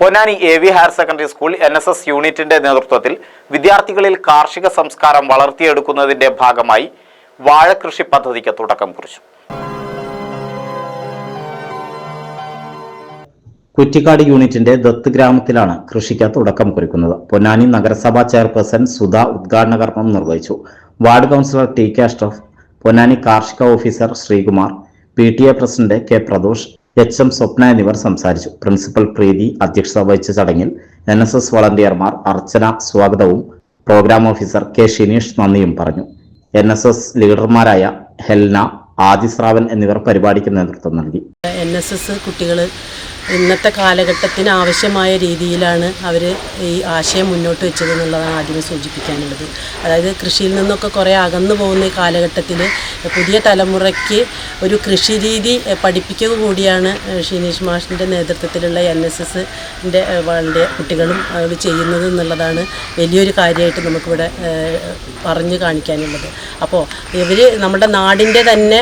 Ponnani AV higher secondary school NSS യൂണിറ്റിന്റെ നേതൃത്വത്തിൽ വിദ്യാർത്ഥികളിൽ കാർഷിക സംസ്കാരം വളർത്തിയെടുക്കുന്നതിന്റെ ഭാഗമായി വാഴകൃഷി പദ്ധതിക്ക് തുടക്കം കുറിച്ചു. കുറ്റിക്കാട് യൂണിറ്റിന്റെ ദത്ത് ഗ്രാമത്തിലാണ് കൃഷിക്ക് തുടക്കം കുറിക്കുന്നത്. പൊന്നാനി നഗരസഭാ ചെയർപേഴ്സൺ സുധ ഉദ്ഘാടന കർമ്മം നിർവഹിച്ചു. Ward councillor TK Ashraf, Ponnani കാർഷിക officer Sreekumar, PTA president K Pradosh, HM Swapna എന്നിവർ സംസാരിച്ചു. പ്രിൻസിപ്പൽ പ്രീതി അധ്യക്ഷത വഹിച്ച ചടങ്ങിൽ NSS വളണ്ടിയർമാർ അർച്ചന സ്വാഗതവും പ്രോഗ്രാം ഓഫീസർ K ഷിനീഷ് നന്ദിയും പറഞ്ഞു. NSS ലീഡർമാരായ ഹെൽന, ആദിശ്രാവൻ എന്നിവർ പരിപാടിക്ക് നേതൃത്വം നൽകി. NSS കുട്ടികൾ ഇന്നത്തെ കാലഘട്ടത്തിന് ആവശ്യമായ രീതിയിലാണ് അവർ ഈ ആശയം മുന്നോട്ട് വെച്ചത് എന്നുള്ളതാണ് ആദ്യമേ സൂചിപ്പിക്കാനുള്ളത്. അതായത് കൃഷിയിൽ നിന്നൊക്കെ കുറേ അകന്നു പോകുന്ന ഈ കാലഘട്ടത്തിൽ പുതിയ തലമുറയ്ക്ക് ഒരു കൃഷി രീതി പഠിപ്പിക്കുക കൂടിയാണ് ഷിനീഷ് മാഷിൻ്റെ നേതൃത്വത്തിലുള്ള NSSൻ്റെ വളരെ കുട്ടികളും ചെയ്യുന്നത് എന്നുള്ളതാണ് വലിയൊരു കാര്യമായിട്ട് നമുക്കിവിടെ പറഞ്ഞു കാണിക്കാനുള്ളത്. അപ്പോൾ ഇവർ നമ്മുടെ നാടിൻ്റെ തന്നെ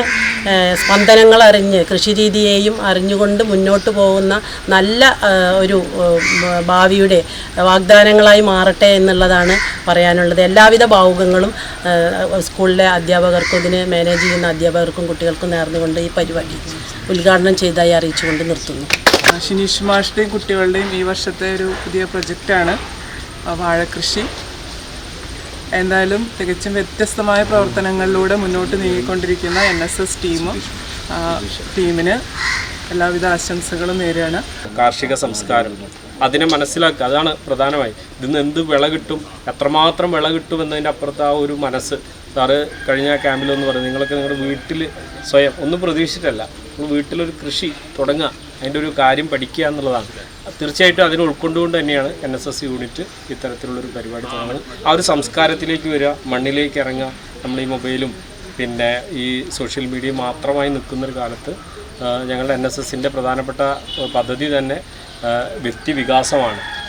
സ്പന്ദനങ്ങൾ അറിഞ്ഞ് കൃഷിരീതിയെയും അറിഞ്ഞുകൊണ്ട് മുന്നോട്ട് പോകുന്ന നല്ല ഒരു ഭാവിയുടെ വാഗ്ദാനങ്ങളായി മാറട്ടെ എന്നുള്ളതാണ് പറയാനുള്ളത്. എല്ലാവിധ ഭാവുകങ്ങളും സ്കൂളിലെ അധ്യാപകർക്കും ഇതിനെ മാനേജ് ചെയ്യുന്ന അധ്യാപകർക്കും കുട്ടികൾക്കും നേർന്നുകൊണ്ട് ഈ പരിപാടി ഉദ്ഘാടനം ചെയ്തതായി അറിയിച്ചുകൊണ്ട് നിർത്തുന്നു. ഷിനീഷ് മാഷിൻ്റെയും കുട്ടികളുടെയും ഈ വർഷത്തെ ഒരു പുതിയ പ്രൊജക്റ്റാണ് വാഴകൃഷി. എന്തായാലും തികച്ചും വ്യത്യസ്തമായ പ്രവർത്തനങ്ങളിലൂടെ മുന്നോട്ട് നീങ്ങിക്കൊണ്ടിരിക്കുന്ന NSS ടീമിന് എല്ലാവിധ ആശംസകളും നേരെയാണ്. കാർഷിക സംസ്കാരം അതിനെ മനസ്സിലാക്കുക, അതാണ് പ്രധാനമായി. ഇതിന്ന് എന്ത് വിള കിട്ടും, എത്രമാത്രം വിള കിട്ടും എന്നതിൻ്റെ അപ്പുറത്ത് ആ ഒരു മനസ്സ്. സാറ് കഴിഞ്ഞ ക്യാമ്പിലൊന്ന് പറഞ്ഞു, നിങ്ങളൊക്കെ നിങ്ങളുടെ വീട്ടിൽ സ്വയം ഒന്നും പ്രതീക്ഷിച്ചിട്ടല്ല, നിങ്ങൾ വീട്ടിലൊരു കൃഷി തുടങ്ങുക, അതിൻ്റെ ഒരു കാര്യം പഠിക്കുക എന്നുള്ളതാണ്. തീർച്ചയായിട്ടും അതിനെ ഉൾക്കൊണ്ടുകൊണ്ട് തന്നെയാണ് NSS യൂണിറ്റ് ഇത്തരത്തിലുള്ളൊരു പരിപാടി തുടങ്ങുന്നത്. ആ ഒരു സംസ്കാരത്തിലേക്ക് വരിക, മണ്ണിലേക്ക് ഇറങ്ങുക. നമ്മൾ ഈ മൊബൈലും പിന്നെ ഈ സോഷ്യൽ മീഡിയ മാത്രമായി നിൽക്കുന്നൊരു കാലത്ത് ഞങ്ങളുടെ NSSൻ്റെ പ്രധാനപ്പെട്ട പദ്ധതി തന്നെ വ്യക്തി വികാസമാണ്.